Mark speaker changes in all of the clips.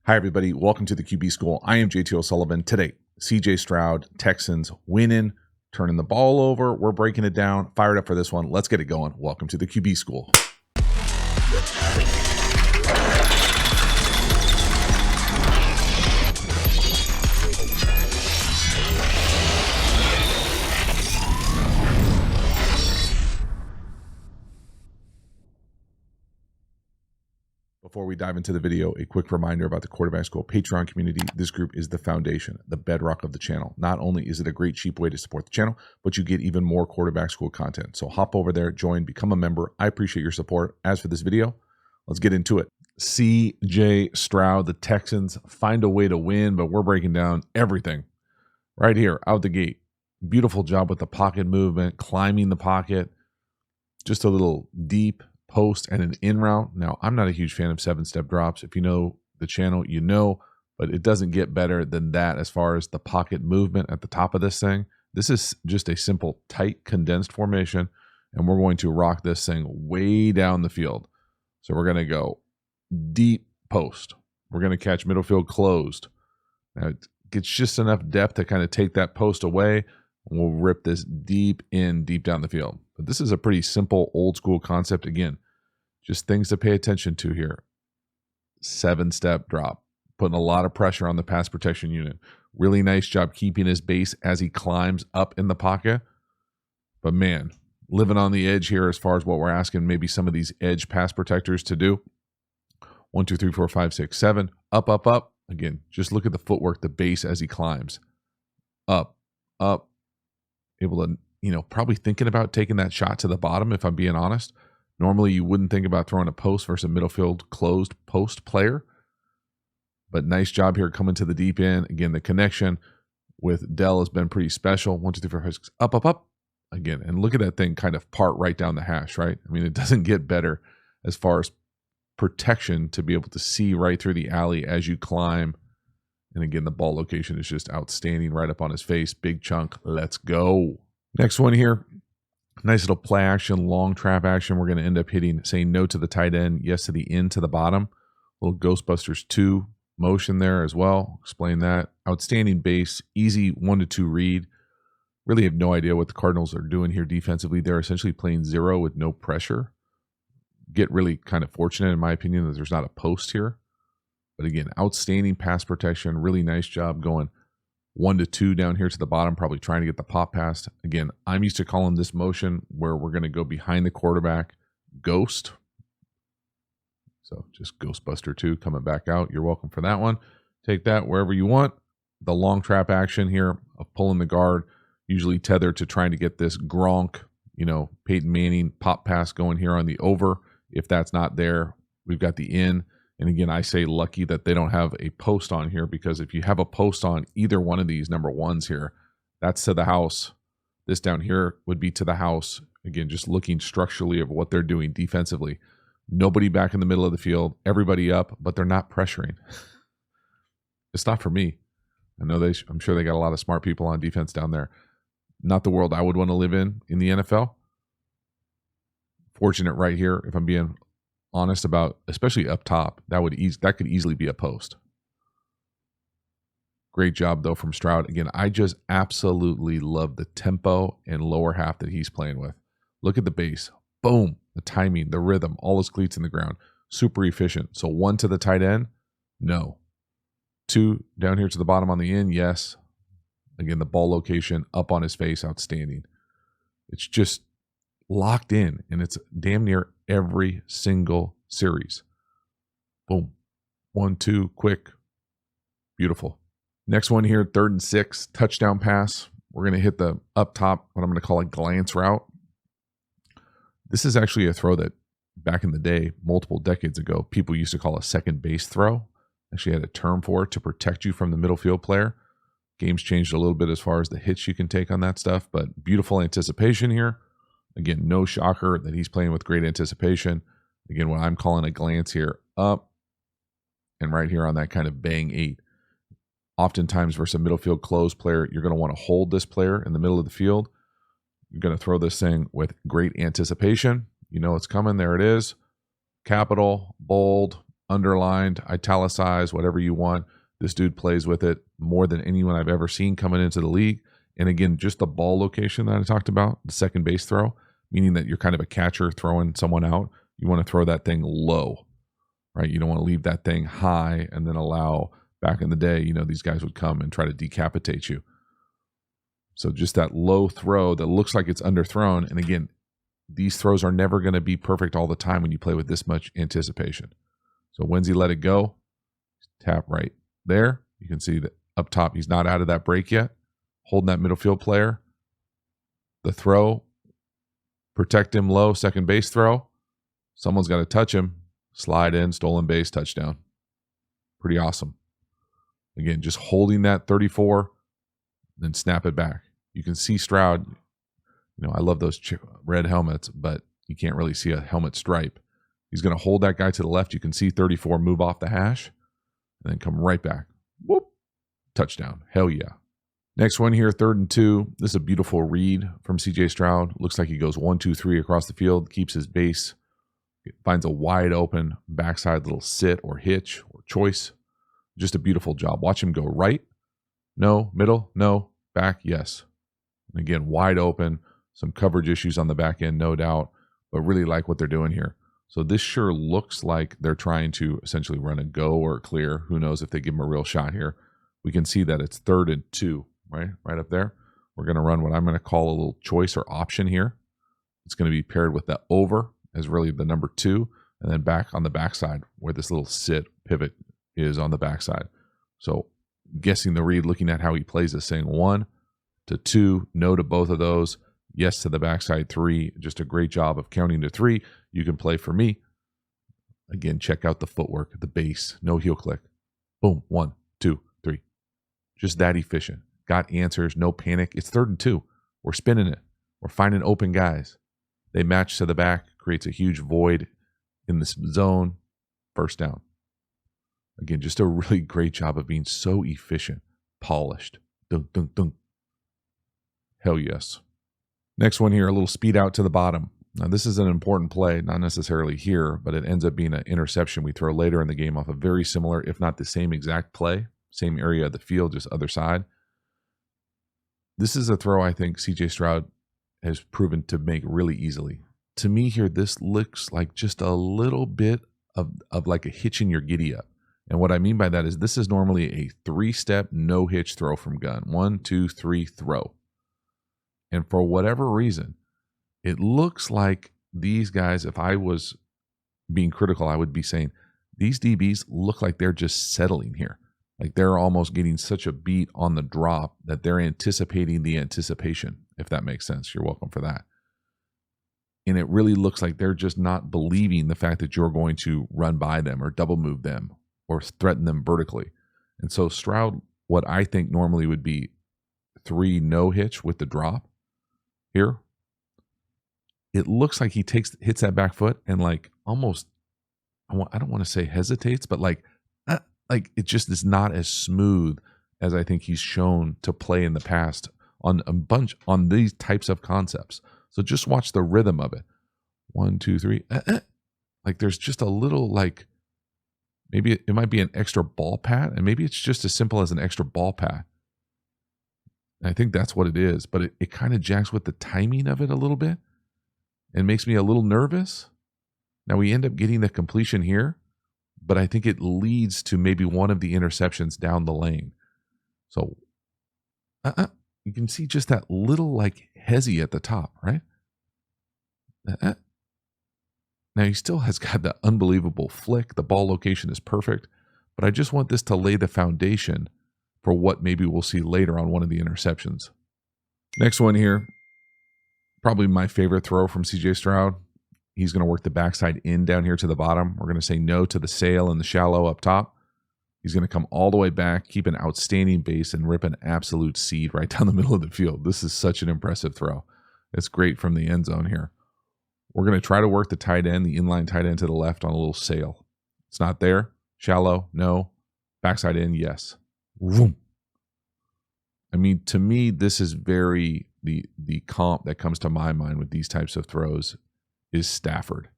Speaker 1: Hi, everybody. Welcome to the QB School. I am JT O'Sullivan. Today, CJ Stroud, Texans winning, turning the ball over. We're breaking it down. Fired up for this one. Let's get it going. Welcome to the QB School. Before we dive into the video, a quick reminder about the Quarterback School Patreon community. This group is the foundation, the bedrock of the channel. Not only is it a great, cheap way to support the channel, but you get even more Quarterback School content. So hop over there, join, become a member. I appreciate your support. As for this video, let's get into it. CJ Stroud, the Texans find a way to win, but we're breaking down everything right here out the gate. Beautiful job with the pocket movement, climbing the pocket, just a little deep post and an in route. Now, I'm not a huge fan of 7-step drops. If you know the channel, you know, but it doesn't get better than that as far as the pocket movement at the top of this thing. This is just a simple, tight, condensed formation, and we're going to rock this thing way down the field. So we're going to go deep post. We're going to catch middle field closed. Now, it gets just enough depth to kind of take that post away, and we'll rip this deep down the field. But this is a pretty simple, old school concept. Again, just things to pay attention to here. 7-step drop, putting a lot of pressure on the pass protection unit. Really nice job keeping his base as he climbs up in the pocket. But man, living on the edge here as far as what we're asking maybe some of these edge pass protectors to do. 1, 2, 3, 4, 5, 6, 7. Up, up, up. Again, just look at the footwork, the base as he climbs. Up, up. Able to, probably thinking about taking that shot to the bottom, if I'm being honest. Normally, you wouldn't think about throwing a post versus a middle field closed post player. But nice job here coming to the deep end. Again, the connection with Dell has been pretty special. 1, 2, 3, 4, 5, 6. Up, up, up. Again, and look at that thing kind of part right down the hash, right? I mean, it doesn't get better as far as protection to be able to see right through the alley as you climb. And again, the ball location is just outstanding right up on his face. Big chunk. Let's go. Next one here. Nice little play action, long trap action. We're going to end up saying no to the tight end, yes to the in to the bottom. Little Ghostbusters 2 motion there as well. Explain that. Outstanding base, easy 1 to 2 read. Really have no idea what the Cardinals are doing here defensively. They're essentially playing zero with no pressure. Get really kind of fortunate, in my opinion, that there's not a post here. But again, outstanding pass protection. Really nice job going 1 to 2 down here to the bottom, probably trying to get the pop pass. Again, I'm used to calling this motion where we're going to go behind the quarterback, ghost. So just Ghostbuster 2 coming back out. You're welcome for that one. Take that wherever you want. The long trap action here of pulling the guard, usually tethered to trying to get this Gronk, Peyton Manning pop pass going here on the over. If that's not there, we've got the in. And again, I say lucky that they don't have a post on here, because if you have a post on either one of these number ones here, that's to the house. This down here would be to the house. Again, just looking structurally of what they're doing defensively. Nobody back in the middle of the field, everybody up, but they're not pressuring. It's not for me. I know I'm sure they got a lot of smart people on defense down there. Not the world I would want to live in the NFL. Fortunate right here, if I'm being honest about, especially up top, that could easily be a post. Great job though from Stroud. Again, I just absolutely love the tempo and lower half that he's playing with. Look at the base. Boom. The timing, the rhythm, all his cleats in the ground. Super efficient. So 1 to the tight end? No. 2 down here to the bottom on the in? Yes. Again, the ball location up on his face, outstanding. It's just locked in, and it's damn near every single series. Boom. 1, 2, quick. Beautiful. Next one here, 3rd and 6, touchdown pass. We're going to hit the up top, what I'm going to call a glance route. This is actually a throw that back in the day, multiple decades ago, people used to call a second base throw. Actually had a term for it to protect you from the middle field player. Game's changed a little bit as far as the hits you can take on that stuff, but beautiful anticipation here. Again, no shocker that he's playing with great anticipation. Again, what I'm calling a glance here, up, and right here on that kind of bang 8. Oftentimes versus a middle field closed player, you're going to want to hold this player in the middle of the field. You're going to throw this thing with great anticipation. You know it's coming. There it is. Capital, bold, underlined, italicized, whatever you want. This dude plays with it more than anyone I've ever seen coming into the league. And again, just the ball location that I talked about, the second base throw, meaning that you're kind of a catcher throwing someone out. You want to throw that thing low, right? You don't want to leave that thing high and then allow, back in the day, you know, these guys would come and try to decapitate you. So just that low throw that looks like it's underthrown. And again, these throws are never going to be perfect all the time when you play with this much anticipation. So when's he let it go? Tap right there. You can see that up top, he's not out of that break yet. Holding that middle field player. The throw, protect him low, second base throw. Someone's got to touch him. Slide in, stolen base, touchdown. Pretty awesome. Again, just holding that 34, then snap it back. You can see Stroud. You know, I love those red helmets, but you can't really see a helmet stripe. He's going to hold that guy to the left. You can see 34 move off the hash and then come right back. Whoop. Touchdown. Hell yeah. Next one here, 3rd and 2. This is a beautiful read from CJ Stroud. Looks like he goes 1, 2, 3 across the field, keeps his base, finds a wide open backside little sit or hitch or choice. Just a beautiful job. Watch him go right. No. Middle. No. Back. Yes. And again, wide open. Some coverage issues on the back end, no doubt, but really like what they're doing here. So this sure looks like they're trying to essentially run a go or a clear. Who knows if they give him a real shot here. We can see that it's 3rd and 2, right up there. We're going to run what I'm going to call a little choice or option here. It's going to be paired with the over as really the number 2, and then back on the backside where this little sit pivot is on the backside. So guessing the read, looking at how he plays this thing, 1 to 2, no to both of those. Yes to the backside 3. Just a great job of counting to 3. You can play for me. Again, check out the footwork, the base, no heel click. Boom, 1, 2, 3. Just that efficient. Got answers, no panic. It's 3rd and 2. We're spinning it. We're finding open guys. They match to the back, creates a huge void in this zone. First down. Again, just a really great job of being so efficient, polished. Dunk, dunk, dunk. Hell yes. Next one here, a little speed out to the bottom. Now, this is an important play, not necessarily here, but it ends up being an interception we throw later in the game off a very similar, if not the same exact play, same area of the field, just other side. This is a throw I think CJ Stroud has proven to make really easily. To me here, this looks like just a little bit of like a hitch in your giddy up. And what I mean by that is this is normally a 3-step no hitch throw from gun. 1, 2, 3, throw. And for whatever reason, it looks like these guys, if I was being critical, I would be saying these DBs look like they're just settling here. Like they're almost getting such a beat on the drop that they're anticipating the anticipation, if that makes sense. You're welcome for that. And it really looks like they're just not believing the fact that you're going to run by them or double move them or threaten them vertically. And so Stroud, what I think normally would be 3 no hitch with the drop here, it looks like he hits that back foot and like almost, I don't want to say hesitates, but like it just is not as smooth as I think he's shown to play in the past on on these types of concepts. So just watch the rhythm of it. 1, 2, 3. Like there's just a little like, maybe it might be an extra ball pat, and maybe it's just as simple as an extra ball pat. And I think that's what it is, but it kind of jacks with the timing of it a little bit and makes me a little nervous. Now we end up getting the completion here, but I think it leads to maybe one of the interceptions down the lane. So you can see just that little like hezzy at the top, right? Now he still has got the unbelievable flick. The ball location is perfect, but I just want this to lay the foundation for what maybe we'll see later on one of the interceptions. Next one here, probably my favorite throw from CJ Stroud. He's going to work the backside in down here to the bottom. We're going to say no to the sail and the shallow up top. He's going to come all the way back, keep an outstanding base, and rip an absolute seed right down the middle of the field. This is such an impressive throw. It's great from the end zone here. We're going to try to work the tight end, the inline tight end to the left on a little sail. It's not there. Shallow, no. Backside in, yes. Vroom. I mean, to me, this is very, the comp that comes to my mind with these types of throws is Stafford.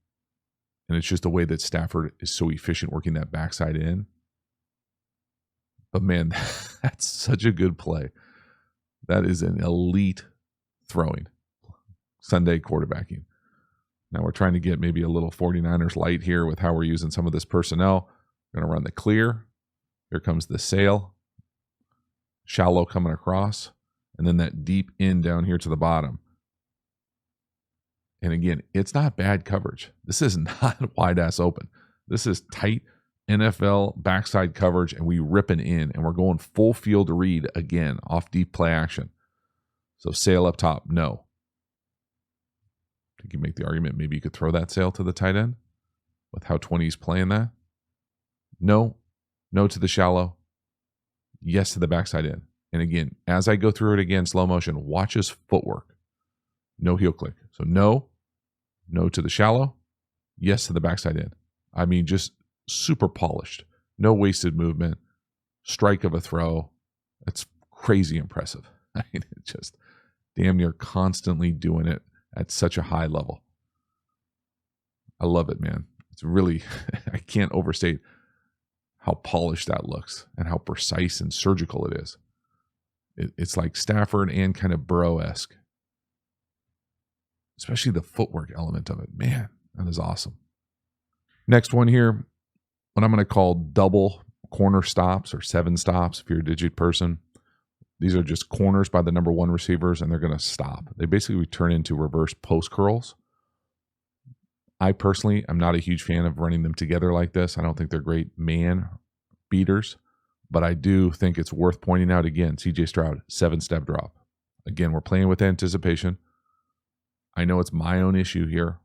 Speaker 1: And it's just the way that Stafford is so efficient working that backside in. But man, that's such a good play. That is an elite throwing Sunday quarterbacking. Now we're trying to get maybe a little 49ers light here with how we're using some of this personnel. We're going to run the clear. Here comes the sail. Shallow coming across. And then that deep in down here to the bottom. And again, it's not bad coverage. This is not wide ass open. This is tight NFL backside coverage, and we ripping in, and we're going full field read again off deep play action. So sail up top, no. I think you make the argument maybe you could throw that sail to the tight end with how 20's playing that. No. No to the shallow. Yes to the backside in. And again, as I go through it again, slow motion, watch his footwork. No heel click. So no to the shallow. Yes to the backside in. I mean, just super polished. No wasted movement. Strike of a throw. That's crazy impressive. I mean, it's just damn near constantly doing it at such a high level. I love it, man. It's really, I can't overstate how polished that looks and how precise and surgical it is. It's like Stafford and kind of Burrow-esque. Especially the footwork element of it. Man, that is awesome. Next one here, what I'm going to call double corner stops or 7 stops if you're a digit person. These are just corners by the number 1 receivers, and they're going to stop. They basically turn into reverse post curls. I personally am not a huge fan of running them together like this. I don't think they're great man beaters, but I do think it's worth pointing out again, CJ Stroud, 7-step drop. Again, we're playing with anticipation. I know it's my own issue here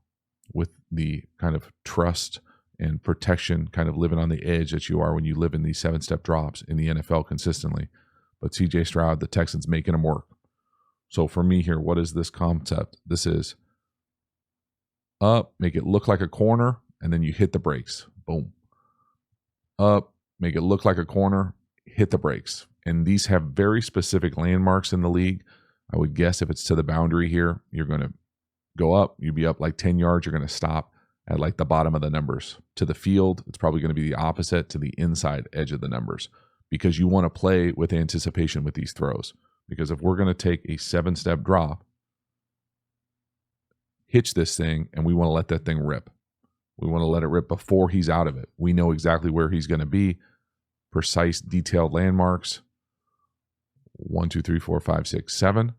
Speaker 1: with the kind of trust and protection kind of living on the edge that you are when you live in these 7-step drops in the NFL consistently. But CJ Stroud, the Texans making them work. So for me here, what is this concept? This is up, make it look like a corner, and then you hit the brakes. Boom. Up, make it look like a corner, hit the brakes. And these have very specific landmarks in the league. I would guess if it's to the boundary here, you're going to go up, you'd be up like 10 yards, you're going to stop at like the bottom of the numbers. To the field, it's probably going to be the opposite to the inside edge of the numbers because you want to play with anticipation with these throws. Because if we're going to take a 7-step drop, hitch this thing, and we want to let that thing rip. We want to let it rip before he's out of it. We know exactly where he's going to be. Precise, detailed landmarks. 1, 2, 3, 4, 5, 6, 7.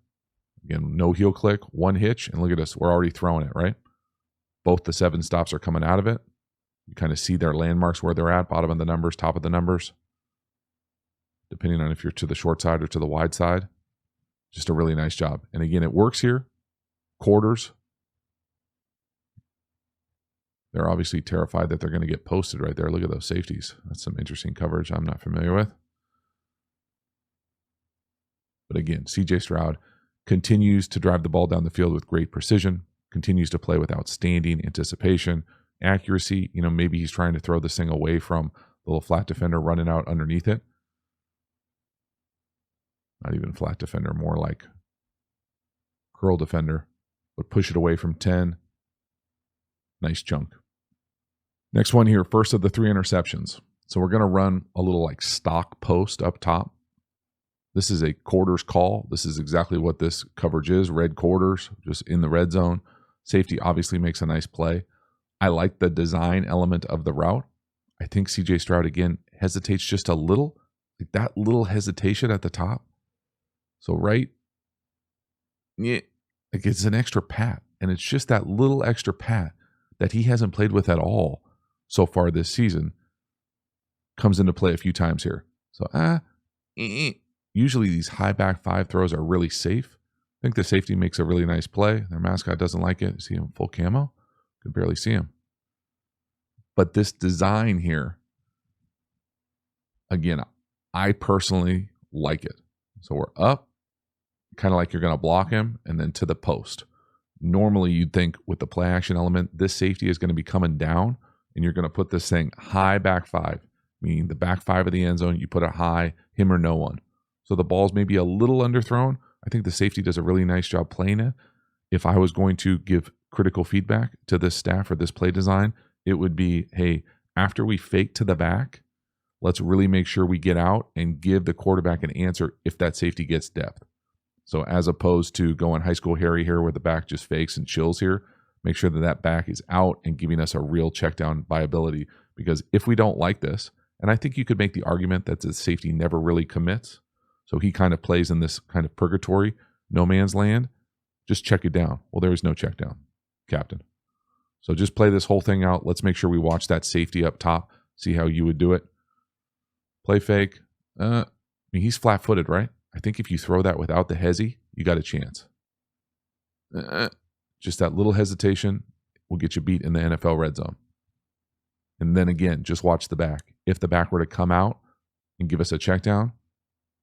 Speaker 1: Again, no heel click, 1 hitch, and look at us. We're already throwing it, right? Both the 7 stops are coming out of it. You kind of see their landmarks where they're at, bottom of the numbers, top of the numbers, depending on if you're to the short side or to the wide side. Just a really nice job. And again, it works here. Quarters. They're obviously terrified that they're going to get posted right there. Look at those safeties. That's some interesting coverage I'm not familiar with. But again, CJ Stroud continues to drive the ball down the field with great precision, continues to play with outstanding anticipation, accuracy. You know, maybe he's trying to throw this thing away from the little flat defender running out underneath it. Not even flat defender, more like curl defender, but push it away from 10. Nice chunk. Next one here, first of the 3 interceptions. So we're going to run a little like stock post up top. This is a quarters call. This is exactly what this coverage is. Red quarters, just in the red zone. Safety obviously makes a nice play. I like the design element of the route. I think CJ Stroud, again, hesitates just a little. Like that little hesitation at the top. So right, yeah, like it's an extra pat. And it's just that little extra pat that he hasn't played with at all so far this season comes into play a few times here. So, usually these high back 5 throws are really safe. I think the safety makes a really nice play. Their mascot doesn't like it. See him full camo? Could barely see him. But this design here, again, I personally like it. So we're up, kind of like you're going to block him, and then to the post. Normally, you'd think with the play action element, this safety is going to be coming down, and you're going to put this thing high back 5, meaning the back 5 of the end zone, you put it high, him or no one. So the ball's maybe a little underthrown. I think the safety does a really nice job playing it. If I was going to give critical feedback to this staff or this play design, it would be, hey, after we fake to the back, let's really make sure we get out and give the quarterback an answer if that safety gets depth. So as opposed to going high school Harry here where the back just fakes and chills here, make sure that that back is out and giving us a real check down viability. Because if we don't like this, and I think you could make the argument that the safety never really commits, so he kind of plays in this kind of purgatory, no man's land, just check it down. Well, there is no check down, Captain. So just play this whole thing out. Let's make sure we watch that safety up top, see how you would do it. Play fake. I mean, he's flat-footed, right? I think if you throw that without the hezzy, you got a chance. Just that little hesitation will get you beat in the NFL red zone. And then again, just watch the back. If the back were to come out and give us a check down,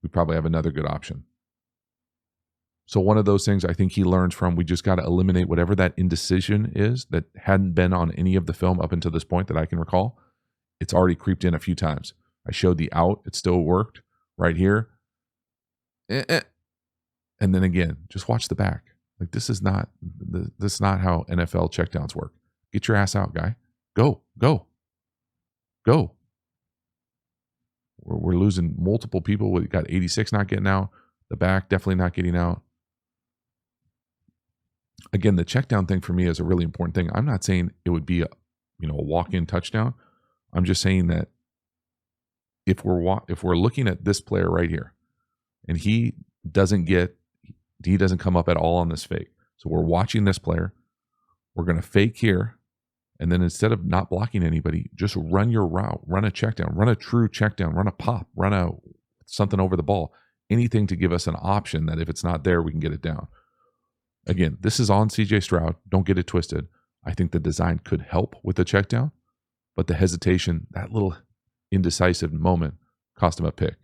Speaker 1: we probably have another good option. So one of those things I think he learns from, we just got to eliminate whatever that indecision is that hadn't been on any of the film up until this point that I can recall. It's already creeped in a few times. I showed the out. It still worked right here. And then again, just watch the back. Like this is not how NFL checkdowns work. Get your ass out, guy. Go. We're losing multiple people. We got 86 not getting out. The back definitely not getting out. Again, the check down thing for me is a really important thing. I'm not saying it would be a walk-in touchdown. I'm just saying that if we're looking at this player right here, and he doesn't come up at all on this fake. So we're watching this player. We're going to fake here, and then instead of not blocking anybody, just run your route, run a check down, run a true check down, run a pop, run something over the ball. Anything to give us an option that if it's not there, we can get it down. Again, this is on CJ Stroud. Don't get it twisted. I think the design could help with the check down, but the hesitation, that little indecisive moment, cost him a pick.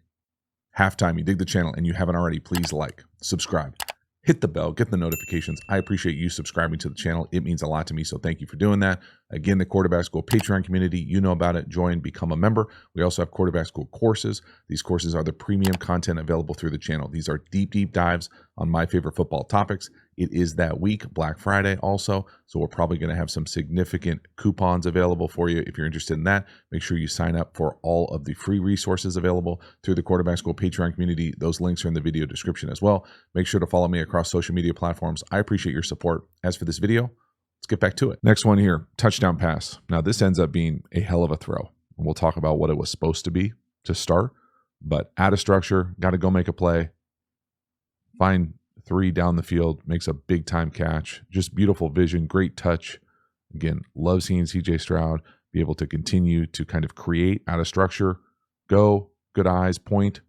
Speaker 1: Halftime, you dig the channel and you haven't already, please like, subscribe, hit the bell, get the notifications. I appreciate you subscribing to the channel. It means a lot to me, so thank you for doing that. Again, the Quarterback School Patreon community, you know about it. Join, become a member. We also have Quarterback School courses. These courses are the premium content available through the channel. These are deep dives on my favorite football topics. It is that week, Black Friday also, so we're probably going to have some significant coupons available for you. If you're interested in that, make sure you sign up for all of the free resources available through the Quarterback School Patreon community. Those links are in the video description as well. Make sure to follow me across social media platforms. I appreciate your support. As for this video, let's get back to it. Next one here, touchdown pass. Now this ends up being a hell of a throw. And we'll talk about what it was supposed to be to start, but out of structure, got to go make a play. Find 3 down the field, makes a big time catch. Just beautiful vision, great touch. Again, love seeing CJ Stroud be able to continue to kind of create out of structure. Go, good eyes, point.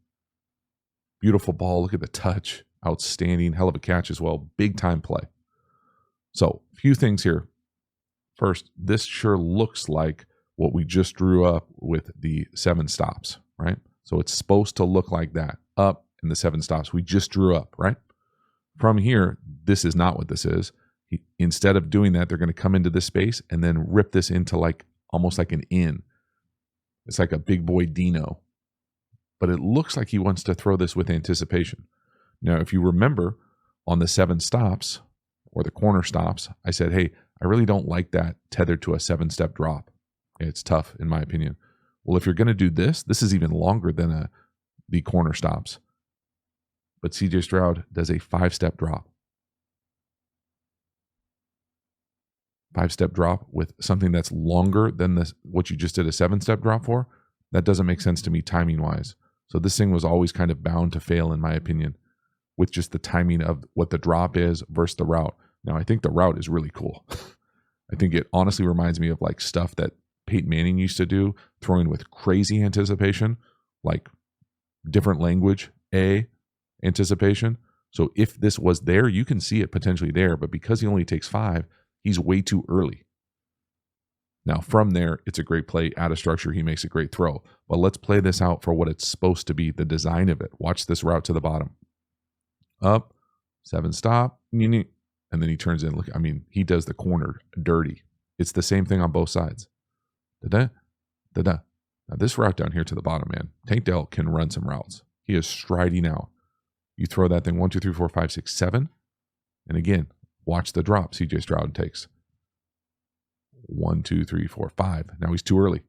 Speaker 1: Beautiful ball. Look at the touch. Outstanding. Hell of a catch as well. Big time play. So, a few things here. First, this sure looks like what we just drew up with the 7 stops, right? So it's supposed to look like that. Up and the 7 stops we just drew up, right? From here, this is not what this is. Instead of doing that, they're going to come into this space and then rip this into almost like an in. It's like a big boy Dino. But it looks like he wants to throw this with anticipation. Now, if you remember on the 7 stops or the corner stops, I said, hey, I really don't like that tethered to a 7-step drop. It's tough, in my opinion. Well, if you're going to do this is even longer than the corner stops. But CJ Stroud does a 5-step drop. 5-step drop with something that's longer than what you just did a 7-step drop for. That doesn't make sense to me timing-wise. So this thing was always kind of bound to fail, in my opinion, with just the timing of what the drop is versus the route. Now, I think the route is really cool. I think it honestly reminds me of stuff that Peyton Manning used to do, throwing with crazy anticipation, like different language, anticipation. So if this was there, you can see it potentially there, but because he only takes 5, he's way too early. Now from there, it's a great play out of structure. He makes a great throw, but let's play this out for what it's supposed to be, the design of it. Watch this route to the bottom. Up, 7 stop, and then he turns in. Look, I mean, he does the corner dirty. It's the same thing on both sides. Da-da, da-da. Now this route down here to the bottom, man, Tank Dell can run some routes. He is striding out. You throw that thing 1, 2, 3, 4, 5, 6, 7. And again, watch the drop CJ Stroud takes. 1, 2, 3, 4, 5. Now he's too early.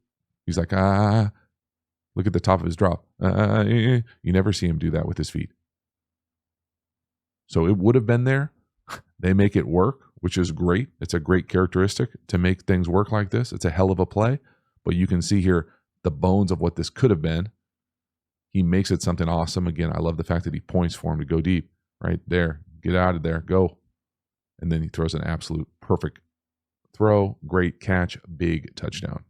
Speaker 1: He's like, look at the top of his drop. You never see him do that with his feet. So it would have been there. They make it work, which is great. It's a great characteristic to make things work like this. It's a hell of a play. But you can see here the bones of what this could have been. He makes it something awesome. Again, I love the fact that he points for him to go deep. Right there. Get out of there. Go. And then he throws an absolute perfect throw. Great catch. Big touchdown.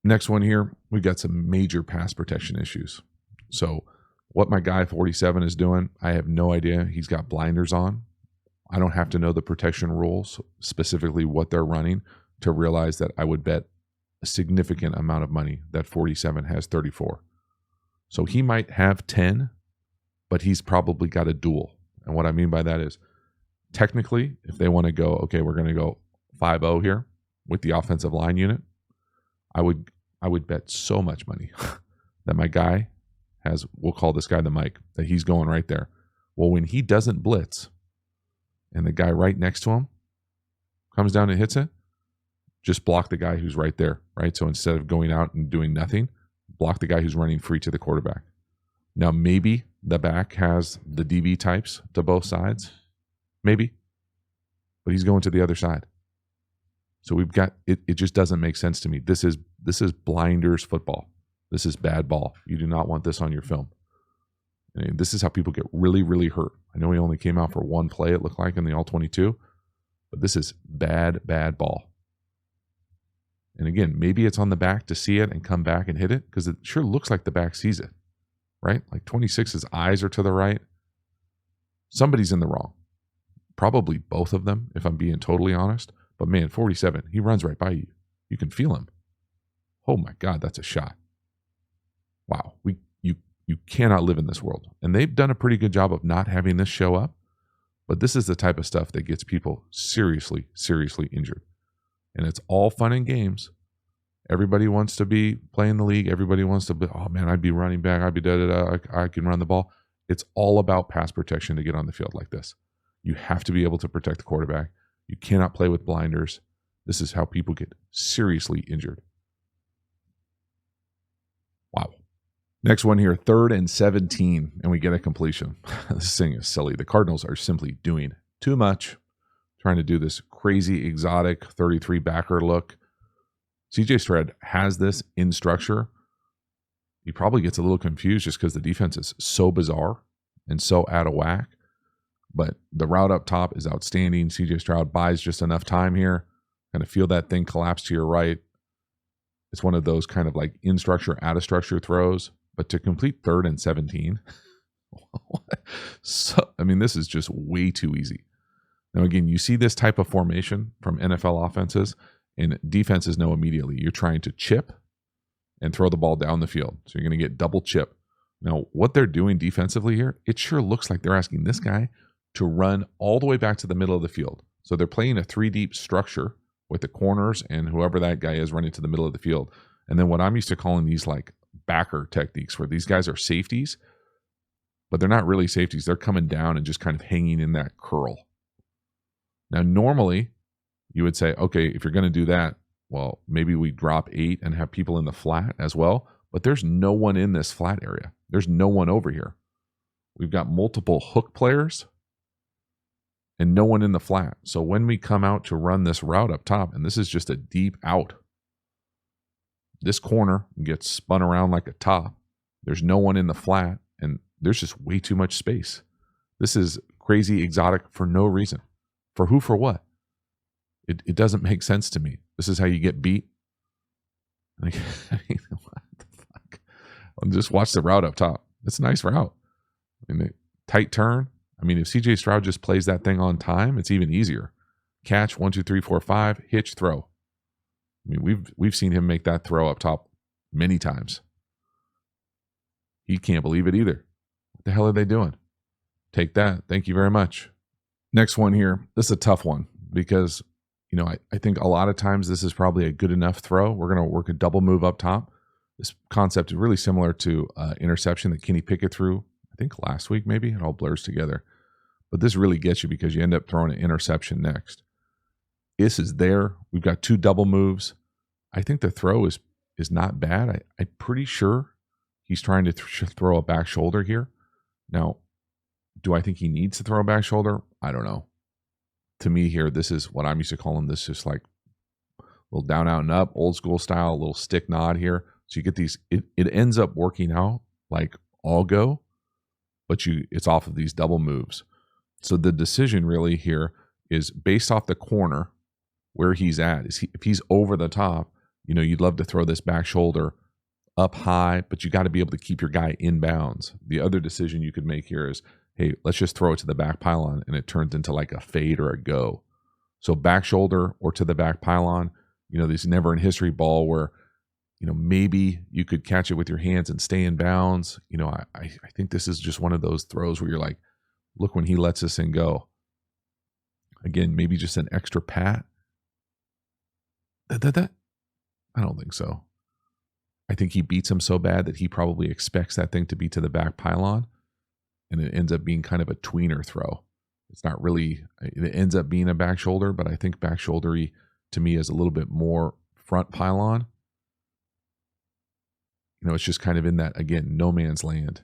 Speaker 1: Next one here, we've got some major pass protection issues. So what my guy 47 is doing, I have no idea. He's got blinders on. I don't have to know the protection rules, specifically what they're running, to realize that I would bet a significant amount of money that 47 has 34. So he might have 10, but he's probably got a duel. And what I mean by that is, technically, if they want to go, okay, we're going to go 5-0 here with the offensive line unit, I would bet so much money that my guy has, we'll call this guy the Mike, that he's going right there. Well, when he doesn't blitz and the guy right next to him comes down and hits it, just block the guy who's right there, right? So instead of going out and doing nothing, block the guy who's running free to the quarterback. Now, maybe the back has the DB types to both sides. Maybe. But he's going to the other side. So we've got, it just doesn't make sense to me. This is blinders football. This is bad ball. You do not want this on your film. And this is how people get really, really hurt. I know he only came out for one play, it looked like, in the All-22. But this is bad, bad ball. And again, maybe it's on the back to see it and come back and hit it, because it sure looks like the back sees it, right? Like 26's eyes are to the right. Somebody's in the wrong. Probably both of them, if I'm being totally honest. But man, 47, he runs right by you. You can feel him. Oh my God, that's a shot. Wow, you cannot live in this world. And they've done a pretty good job of not having this show up. But this is the type of stuff that gets people seriously, seriously injured. And it's all fun and games. Everybody wants to be playing the league. Everybody wants to be, oh man, I'd be running back. I'd be da-da-da. I can run the ball. It's all about pass protection to get on the field like this. You have to be able to protect the quarterback. You cannot play with blinders. This is how people get seriously injured. Wow. Next one here, 3rd and 17, and we get a completion. This thing is silly. The Cardinals are simply doing too much, trying to do this crazy, exotic 33 backer look. CJ Stroud has this in structure. He probably gets a little confused just because the defense is so bizarre and so out of whack. But the route up top is outstanding. CJ Stroud buys just enough time here. Kind of feel that thing collapse to your right. It's one of those kind of like in structure, out of structure throws. But to complete 3rd and 17, so I mean, this is just way too easy. Now, again, you see this type of formation from NFL offenses, and defenses know immediately you're trying to chip and throw the ball down the field. So you're going to get double chip. Now, what they're doing defensively here, it sure looks like they're asking this guy to run all the way back to the middle of the field. So they're playing a 3-deep structure with the corners and whoever that guy is running to the middle of the field. And then what I'm used to calling these like backer techniques, where these guys are safeties, but they're not really safeties. They're coming down and just kind of hanging in that curl. Now, normally you would say, okay, if you're going to do that, well, maybe we drop 8 and have people in the flat as well. But there's no one in this flat area. There's no one over here. We've got multiple hook players and no one in the flat. So when we come out to run this route up top, and this is just a deep out, this corner gets spun around like a top. There's no one in the flat, and there's just way too much space. This is crazy exotic for no reason. For who, for what? It doesn't make sense to me. This is how you get beat. Like, I mean, what the fuck? I'll just watch the route up top. It's a nice route. I mean, tight turn. I mean, if CJ Stroud just plays that thing on time, it's even easier. Catch, 1, 2, 3, 4, 5, hitch, throw. I mean, we've seen him make that throw up top many times. He can't believe it either. What the hell are they doing? Take that. Thank you very much. Next one here. This is a tough one because, you know, I think a lot of times this is probably a good enough throw. We're going to work a double move up top. This concept is really similar to interception that Kenny Pickett threw, I think last week maybe. It all blurs together. But this really gets you because you end up throwing an interception next. Is there. We've got 2 double moves. I think the throw is not bad. I'm pretty sure he's trying to throw a back shoulder here. Now, do I think he needs to throw a back shoulder? I don't know. To me here, this is what I'm used to calling this, just like a little down, out, and up, old school style, a little stick nod here. So you get these, it ends up working out like all go, but it's off of these double moves. So the decision really here is based off the corner where he's at. If he's over the top, you'd love to throw this back shoulder up high, but you got to be able to keep your guy in bounds. The other decision you could make here is, hey, let's just throw it to the back pylon, and it turns into like a fade or a go. So back shoulder or to the back pylon, this never in history ball where, maybe you could catch it with your hands and stay in bounds. I think this is just one of those throws where you're like, look, when he lets this thing go. Again, maybe just an extra pat. I don't think so. I think he beats him so bad that he probably expects that thing to be to the back pylon, and it ends up being kind of a tweener throw. It's not really, it ends up being a back shoulder, but I think back shouldery to me is a little bit more front pylon. It's just kind of in that, again, no man's land.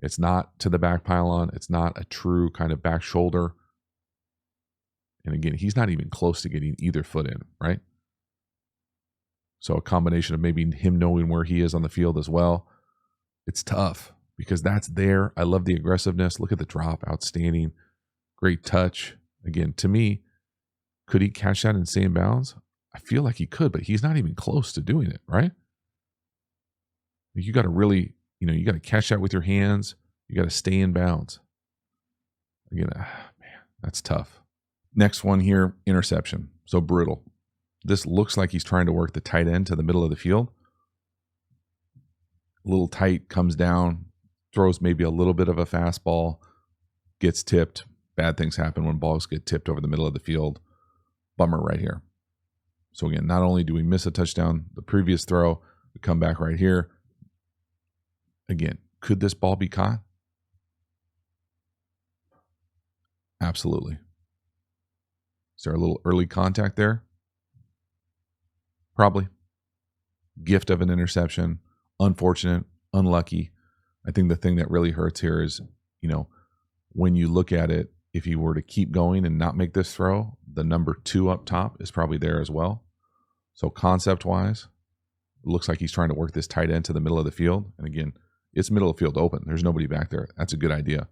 Speaker 1: It's not to the back pylon. It's not a true kind of back shoulder. And again, he's not even close to getting either foot in, right? So a combination of maybe him knowing where he is on the field as well. It's tough because that's there. I love the aggressiveness. Look at the drop. Outstanding. Great touch. Again, to me, could he catch that and stay in bounds? I feel like he could, but he's not even close to doing it, right? You got to really, you got to catch that with your hands. You got to stay in bounds. Again, man, that's tough. Next one here, interception. So brutal. This looks like he's trying to work the tight end to the middle of the field. A little tight, comes down, throws maybe a little bit of a fastball, gets tipped. Bad things happen when balls get tipped over the middle of the field. Bummer right here. So again, not only do we miss a touchdown the previous throw, we come back right here. Again, could this ball be caught? Absolutely. Is there a little early contact there? Probably. Gift of an interception. Unfortunate. Unlucky. I think the thing that really hurts here is, when you look at it, if you were to keep going and not make this throw, the number 2 up top is probably there as well. So concept-wise, it looks like he's trying to work this tight end to the middle of the field. And again, it's middle of the field open. There's nobody back there. That's a good idea.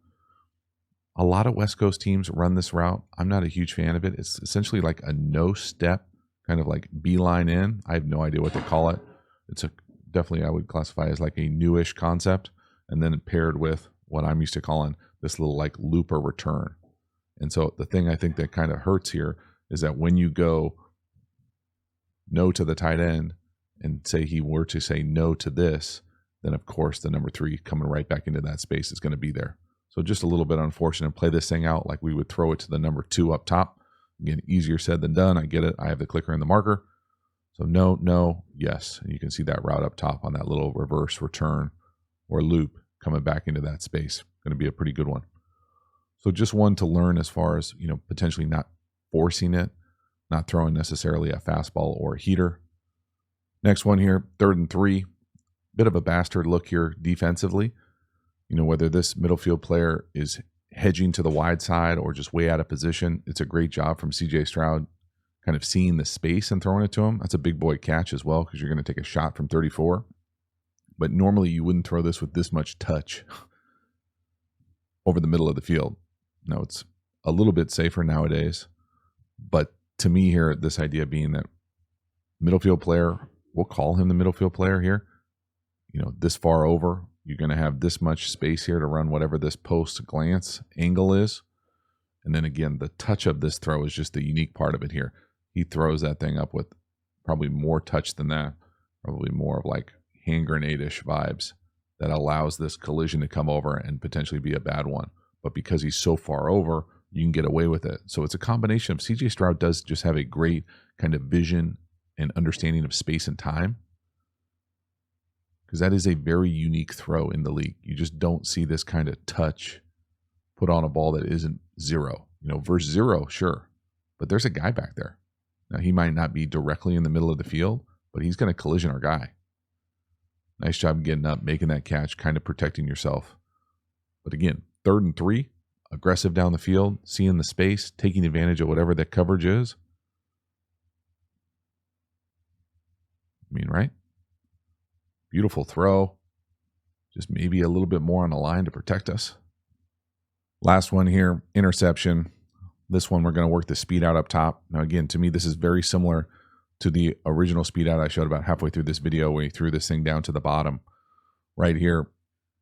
Speaker 1: A lot of West Coast teams run this route. I'm not a huge fan of it. It's essentially like a no-step, kind of like beeline in. I have no idea what they call it. It's definitely I would classify as like a newish concept, and then paired with what I'm used to calling this little like looper return. And so the thing I think that kind of hurts here is that when you go no to the tight end and say he were to say no to this, then of course the number 3 coming right back into that space is going to be there. So just a little bit unfortunate. Play this thing out like we would throw it to the number 2 up top. Again, easier said than done. I get it. I have the clicker and the marker. So no, yes. And you can see that route up top on that little reverse return or loop coming back into that space. Going to be a pretty good one. So just one to learn as far as, potentially not forcing it, not throwing necessarily a fastball or a heater. Next one here, 3rd and 3. Bit of a bastard look here defensively. Whether this middle field player is hedging to the wide side or just way out of position, it's a great job from CJ Stroud kind of seeing the space and throwing it to him. That's a big boy catch as well because you're going to take a shot from 34. But normally you wouldn't throw this with this much touch over the middle of the field. No, it's a little bit safer nowadays. But to me here, this idea being that middle field player, we'll call him the middle field player here, this far over, you're going to have this much space here to run whatever this post glance angle is. And then again, the touch of this throw is just the unique part of it here. He throws that thing up with probably more touch than that, probably more of like hand grenade-ish vibes that allows this collision to come over and potentially be a bad one. But because he's so far over, you can get away with it. So it's a combination of CJ Stroud does just have a great kind of vision and understanding of space and time, because that is a very unique throw in the league. You just don't see this kind of touch put on a ball that isn't 0. Versus 0, sure, but there's a guy back there. Now, he might not be directly in the middle of the field, but he's going to collision our guy. Nice job getting up, making that catch, kind of protecting yourself. But again, 3rd and 3, aggressive down the field, seeing the space, taking advantage of whatever that coverage is. I mean, right? Beautiful throw. Just maybe a little bit more on the line to protect us. Last one here, interception. This one, we're going to work the speed out up top. Now, again, to me, this is very similar to the original speed out I showed about halfway through this video where he threw this thing down to the bottom. Right here,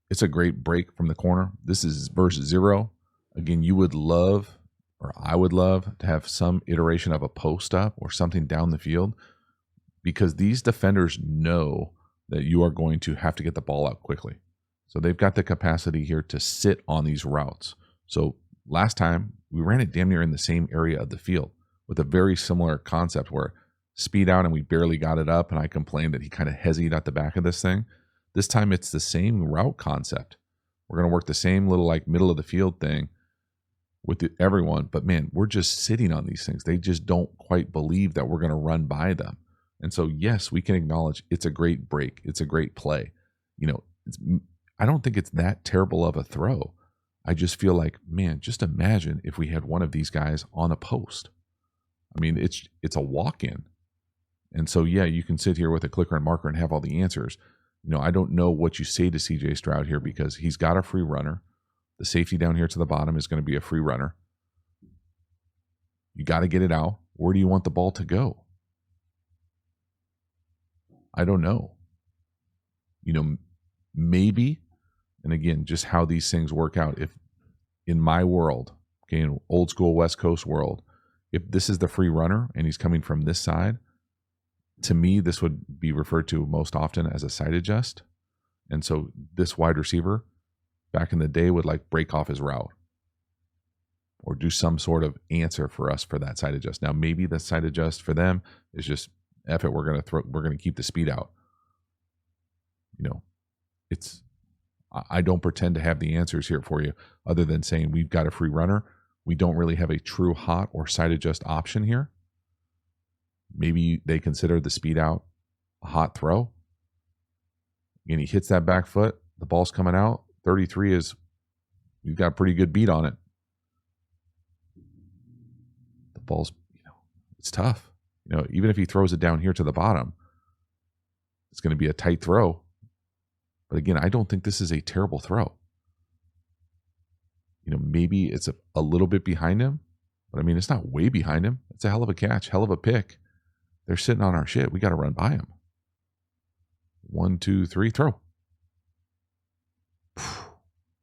Speaker 1: it's a great break from the corner. This is versus 0. Again, you would love, or I would love, to have some iteration of a post up or something down the field, because these defenders know that you are going to have to get the ball out quickly. So they've got the capacity here to sit on these routes. So last time, we ran it damn near in the same area of the field with a very similar concept where speed out and we barely got it up, and I complained that he kind of hesitated at the back of this thing. This time it's the same route concept. We're going to work the same little like middle of the field thing with everyone, but man, we're just sitting on these things. They just don't quite believe that we're going to run by them. And so, yes, we can acknowledge it's a great break. It's a great play. You know, I don't think it's that terrible of a throw. I just feel like, man, just imagine if we had one of these guys on a post. I mean, it's a walk-in. And so, yeah, you can sit here with a clicker and marker and have all the answers. You know, I don't know what you say to CJ Stroud here because he's got a free runner. The safety down here to the bottom is going to be a free runner. You got to get it out. Where do you want the ball to go? I don't know. You know, maybe, and again, just how these things work out. If in my world, okay, in old school West Coast world, if this is the free runner and he's coming from this side, to me, this would be referred to most often as a side adjust. And so this wide receiver back in the day would like break off his route or do some sort of answer for us for that side adjust. Now, maybe the side adjust for them is just F it, we're going to keep the speed out. You know, I don't pretend to have the answers here for you other than saying we've got a free runner. We don't really have a true hot or side adjust option here. Maybe they consider the speed out a hot throw. And he hits that back foot. The ball's coming out. 33 is, we've got a pretty good beat on it. The ball's, it's tough. Even if he throws it down here to the bottom, it's going to be a tight throw. But again, I don't think this is a terrible throw. Maybe it's a little bit behind him, but I mean, it's not way behind him. It's a hell of a catch, hell of a pick. They're sitting on our shit. We got to run by him. 1, 2, 3, throw.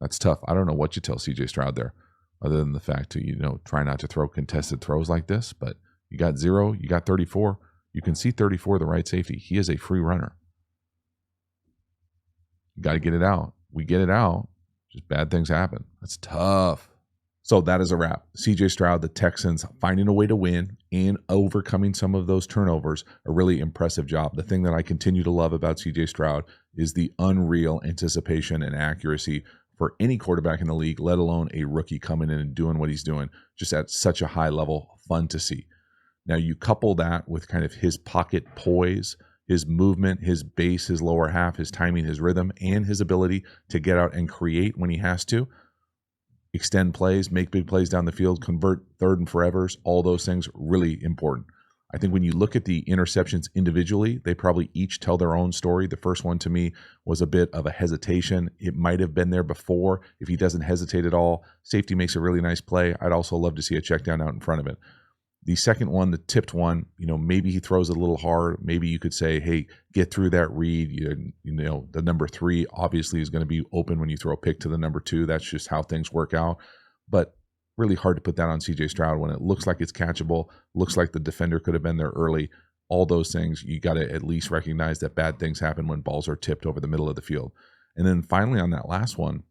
Speaker 1: That's tough. I don't know what you tell CJ Stroud there, other than the fact to, try not to throw contested throws like this. But you got 0, you got 34. You can see 34, the right safety. He is a free runner. You got to get it out. We get it out. Just bad things happen. That's tough. So that is a wrap. CJ Stroud, the Texans, finding a way to win and overcoming some of those turnovers. A really impressive job. The thing that I continue to love about CJ Stroud is the unreal anticipation and accuracy for any quarterback in the league, let alone a rookie coming in and doing what he's doing just at such a high level. Fun to see. Now you couple that with kind of his pocket poise, his movement, his base, his lower half, his timing, his rhythm, and his ability to get out and create when he has to. Extend plays, make big plays down the field, convert third and forevers, all those things really important. I think when you look at the interceptions individually, they probably each tell their own story. The first one to me was a bit of a hesitation. It might have been there before. If he doesn't hesitate at all, safety makes a really nice play. I'd also love to see a check down out in front of it. The second one, the tipped one, maybe he throws a little hard. Maybe you could say, hey, get through that read. The number 3 obviously is going to be open when you throw a pick to the number 2. That's just how things work out. But really hard to put that on CJ Stroud when it looks like it's catchable, looks like the defender could have been there early. All those things, you got to at least recognize that bad things happen when balls are tipped over the middle of the field. And then finally on that last one,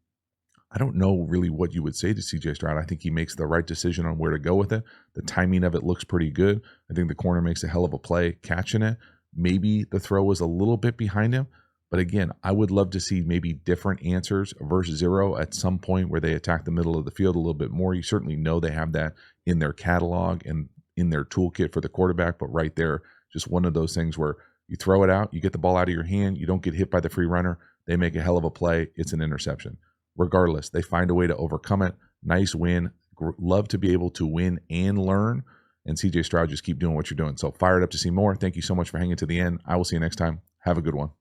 Speaker 1: I don't know really what you would say to CJ Stroud. I think he makes the right decision on where to go with it. The timing of it looks pretty good. I think the corner makes a hell of a play catching it. Maybe the throw was a little bit behind him. But again, I would love to see maybe different answers versus 0 at some point where they attack the middle of the field a little bit more. You certainly know they have that in their catalog and in their toolkit for the quarterback, but right there, just one of those things where you throw it out, you get the ball out of your hand, you don't get hit by the free runner, they make a hell of a play, it's an interception. Regardless, they find a way to overcome it. Nice win. Love to be able to win and learn. And CJ Stroud, just keep doing what you're doing. So fired up to see more. Thank you so much for hanging to the end. I will see you next time. Have a good one.